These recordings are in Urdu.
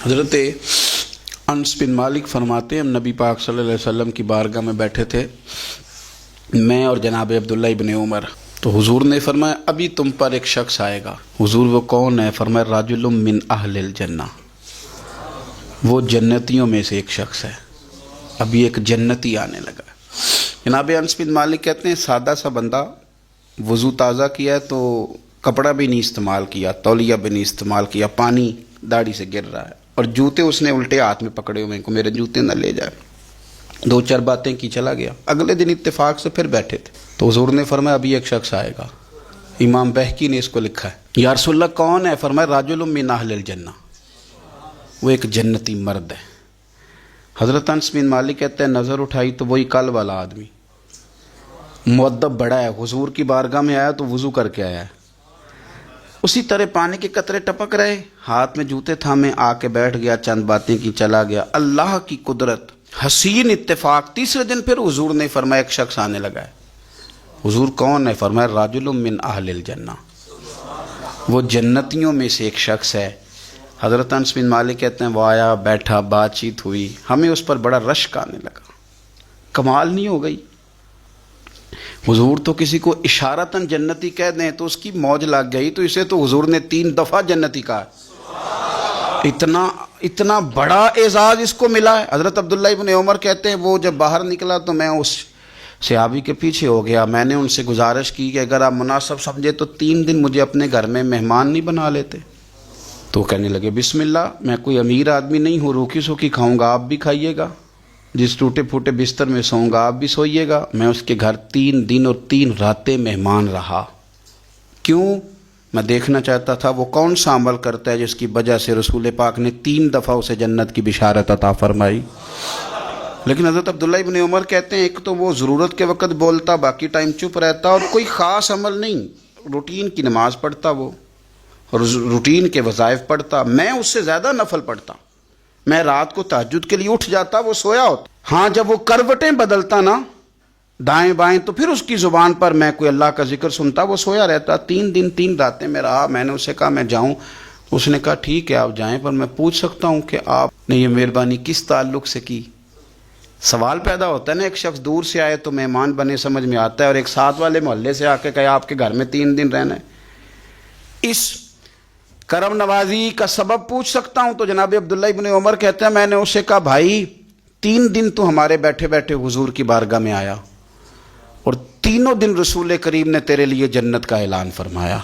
حضرت انس بن مالک فرماتے ہیں ہم نبی پاک صلی اللہ علیہ وسلم کی بارگاہ میں بیٹھے تھے، میں اور جناب عبداللہ ابن عمر، تو حضور نے فرمایا ابھی تم پر ایک شخص آئے گا۔ حضور وہ کون ہے؟ فرمایا رجل من اہل الجنہ، وہ جنتیوں میں سے ایک شخص ہے، ابھی ایک جنتی آنے لگا۔ جناب انس بن مالک کہتے ہیں سادہ سا بندہ وضو تازہ کیا ہے تو کپڑا بھی نہیں استعمال کیا، تولیہ بھی نہیں استعمال کیا، پانی داڑھی سے گر رہا ہے اور جوتے اس نے الٹے ہاتھ میں پکڑے ہوئے ہیں کہ میرے جوتے نہ لے جائے۔ دو چار باتیں کی چلا گیا، اگلے دن اتفاق سے پھر بیٹھے تھے تو حضور نے فرمایا ابھی ایک شخص آئے گا۔ امام بہقی نے اس کو لکھا ہے۔ یا رسول اللہ کون ہے؟ فرمایا رجل من اہل الجنہ، وہ ایک جنتی مرد ہے۔ حضرت انس بن مالک کہتے ہیں نظر اٹھائی تو وہی کل والا آدمی، مؤدب بڑا ہے، حضور کی بارگاہ میں آیا تو وضو کر کے آیا ہے، اسی طرح پانی کے قطرے ٹپک رہے، ہاتھ میں جوتے تھامے آ کے بیٹھ گیا، چند باتیں کی چلا گیا۔ اللہ کی قدرت، حسین اتفاق، تیسرے دن پھر حضور نے فرمایا ایک شخص آنے لگا ہے۔ حضور کون ہے؟ فرمایا رجل من اہل الجنہ، وہ جنتیوں میں سے ایک شخص ہے۔ حضرت انس بن مالک کہتے ہیں وہ آیا، بیٹھا، بات چیت ہوئی، ہمیں اس پر بڑا رشک آنے لگا، کمال نہیں ہو گئی؟ حضور تو کسی کو اشارتاً جنتی کہہ دیں تو اس کی موج لگ گئی، تو اسے تو حضور نے 3 دفعہ جنتی کہا۔ اتنا بڑا اعزاز اس کو ملا ہے۔ حضرت عبداللہ ابن عمر کہتے ہیں وہ جب باہر نکلا تو میں اس صحابی کے پیچھے ہو گیا، میں نے ان سے گزارش کی کہ اگر آپ مناسب سمجھے تو 3 دن مجھے اپنے گھر میں مہمان نہیں بنا لیتے؟ تو کہنے لگے بسم اللہ، میں کوئی امیر آدمی نہیں ہوں، روکی سوکی کھاؤں گا، آپ بھی کھائیے گا، جس ٹوٹے پھوٹے بستر میں سوؤں گا آپ بھی سوئیے گا۔ میں اس کے گھر 3 دن اور 3 راتیں مہمان رہا۔ کیوں؟ میں دیکھنا چاہتا تھا وہ کون سا عمل کرتا ہے جس کی وجہ سے رسول پاک نے 3 دفعہ اسے جنت کی بشارت عطا فرمائی۔ لیکن حضرت عبداللہ ابن عمر کہتے ہیں ایک تو وہ ضرورت کے وقت بولتا، باقی ٹائم چپ رہتا، اور کوئی خاص عمل نہیں، روٹین کی نماز پڑھتا، وہ اور روٹین کے وظائف پڑھتا، میں اس سے زیادہ نفل پڑھتا۔ میں رات کو تہجد کے لیے اٹھ جاتا، وہ سویا ہوتا۔ ہاں جب وہ کروٹیں بدلتا نا دائیں بائیں تو پھر اس کی زبان پر میں کوئی اللہ کا ذکر سنتا، وہ سویا رہتا۔ 3 دن 3 راتیں میں رہا۔ میں نے اسے کہا میں جاؤں؟ اس نے کہا ٹھیک ہے آپ جائیں، پر میں پوچھ سکتا ہوں کہ آپ نے یہ مہربانی کس تعلق سے کی؟ سوال پیدا ہوتا ہے نا، ایک شخص دور سے آئے تو مہمان بنے سمجھ میں آتا ہے، اور ایک ساتھ والے محلے سے آ کے کہے آپ کے گھر میں 3 دن رہنا ہے۔ اس کرم نوازی کا سبب پوچھ سکتا ہوں؟ تو جناب عبداللہ ابن عمر کہتے ہیں میں نے اسے کہا بھائی 3 دن تو ہمارے بیٹھے بیٹھے حضور کی بارگاہ میں آیا، اور تینوں دن رسول کریم نے تیرے لیے جنت کا اعلان فرمایا،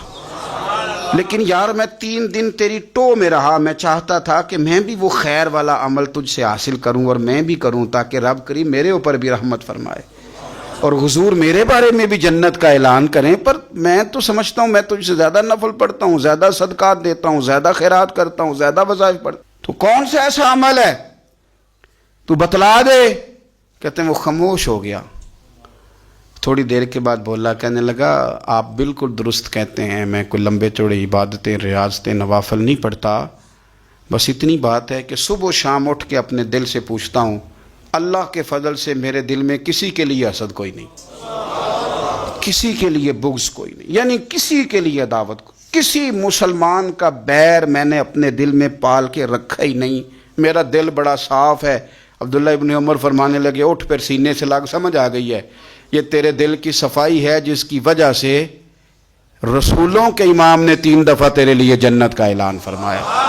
لیکن یار میں 3 دن تیری ٹو میں رہا، میں چاہتا تھا کہ میں بھی وہ خیر والا عمل تجھ سے حاصل کروں اور میں بھی کروں تاکہ رب کریم میرے اوپر بھی رحمت فرمائے اور حضور میرے بارے میں بھی جنت کا اعلان کریں، پر میں تو سمجھتا ہوں میں تجھ سے زیادہ نفل پڑھتا ہوں، زیادہ صدقات دیتا ہوں، زیادہ خیرات کرتا ہوں، زیادہ وظائف پڑھتا ہوں، تو کون سا ایسا عمل ہے تو بتلا دے۔ کہتے ہیں وہ خاموش ہو گیا، تھوڑی دیر کے بعد بولا، کہنے لگا آپ بالکل درست کہتے ہیں، میں کوئی لمبے چوڑے عبادتیں ریاضتیں نوافل نہیں پڑھتا، بس اتنی بات ہے کہ صبح و شام اٹھ کے اپنے دل سے پوچھتا ہوں، اللہ کے فضل سے میرے دل میں کسی کے لیے حسد کوئی نہیں، کسی کے لیے بغض کوئی نہیں، یعنی کسی کے لیے عداوت، کسی مسلمان کا بیر میں نے اپنے دل میں پال کے رکھا ہی نہیں، میرا دل بڑا صاف ہے۔ عبداللہ ابن عمر فرمانے لگے اٹھ، پھر سینے سے لگ، سمجھ آ گئی ہے یہ تیرے دل کی صفائی ہے جس کی وجہ سے رسولوں کے امام نے 3 دفعہ تیرے لیے جنت کا اعلان فرمایا۔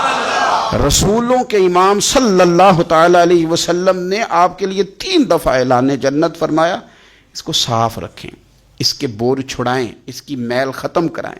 رسولوں کے امام صلی اللہ تعالی علیہ وسلم نے آپ کے لیے 3 دفعہ اعلان جنت فرمایا۔ اس کو صاف رکھیں، اس کے بور چھڑائیں، اس کی میل ختم کرائیں۔